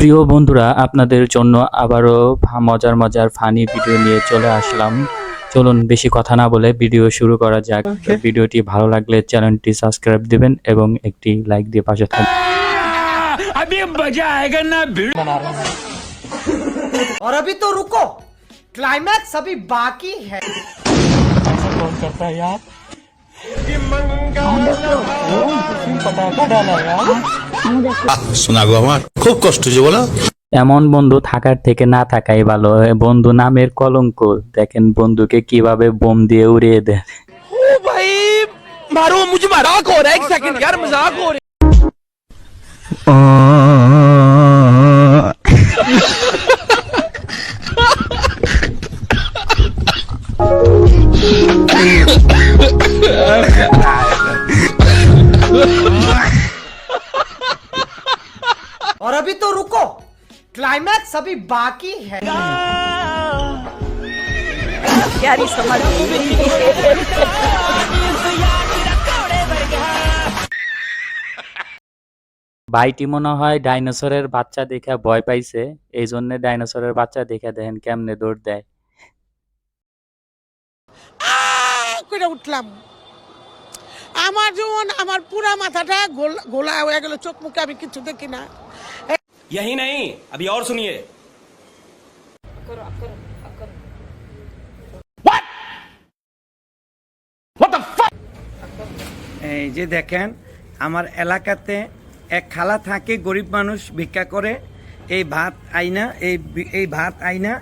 প্রিয় বন্ধুরা, আপনাদের জন্য আবারও মজার মজার ফানি ভিডিও নিয়ে চলে আসলাম। চলুন বেশি কথা না বলে ভিডিও শুরু করা যাক। ভিডিওটি ভালো লাগলে চ্যানেলটি সাবস্ক্রাইব দিবেন এবং একটি লাইক দিয়ে পাশে থাকবেন। अभी मजा आएगा ना भिड़ और अभी तो रुको, क्लाइमैक्स अभी बाकी है। कौन करता है यार? শোনা গো আমার খুব কষ্ট যে বলো। এমন বন্ধু থাকার থেকে না থাকাই ভালো। বন্ধু নামের কলঙ্ক। দেখেন বন্ধুকে কিভাবে বোম দিয়ে উড়িয়ে দেন। ओ भाई मारो, मुझे मजाक हो रहा है। एक सेकंड यार, मजाक हो रहा है। और अभी तो रुको, क्लाइमैक्स अभी बाकी है। प्यारी समझ ভাইটি মনে হয় ডাইনোসরের বাচ্চা দেখে ভয় পাইছে, এই জন্য ডাইনোসরের বাচ্চা দেখে দেখেন কেমনে দৌড় দেয়। করে উঠলাম, আমার যেমন আমার পুরা মাথাটা গোলা হয়ে গেল, চোখ মুখে আমি কিছু দেখি না। यही नहीं, अभी और सुनिए। এই যে দেখেন আমার এলাকাতে এক খালা থাকে, গরিব মানুষ ভিক্ষা করে। এই ভাত আইনা এই ভাত আইনা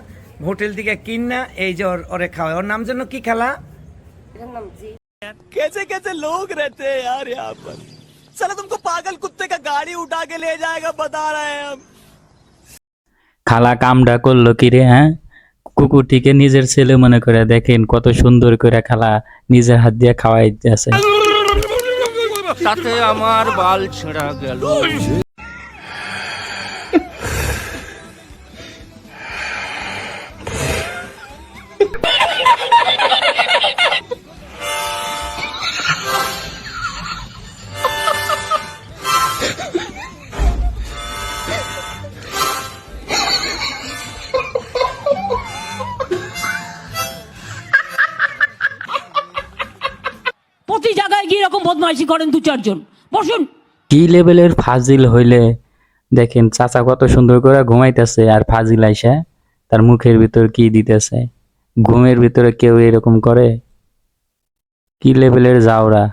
হোটেল থেকে কিনা এই যে ওরে খাওয়ায়। ওর নাম যেন কি খালা? कैसे कैसे लोग रहते हैं यार यहाँ पर। साला तुमको पागल कुत्ते का गाड़ी उठा के ले जाएगा, बता रहे हैं हम। খালা কামডা করলো কি রে? হ্যাঁ, কুকুরটিকে নিজের ছেলে মনে করে। দেখেন কত সুন্দর করে খালা নিজের হাত দিয়ে খাওয়াই আছে। তাতে আমার বাল ছেঁড়া গেল। প্রতি জায়গায় গিয়ে এরকম বদমাইশি করেন দু চারজন। বসুন। কি লেভেলের ফাজিল হইলে দেখেন চাচা কত সুন্দর করে ঘুমাইতেছে, আর ফাজিল আইসা তার মুখের ভিতর কি দিতেছে। ঘুমের ভিতরে কেউ এরকম করে? কি লেভেলের যাওরা।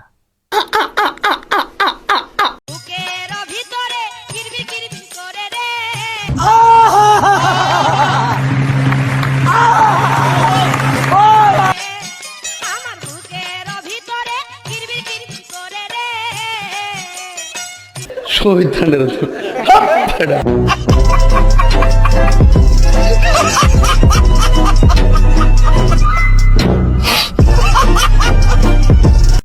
শহীদ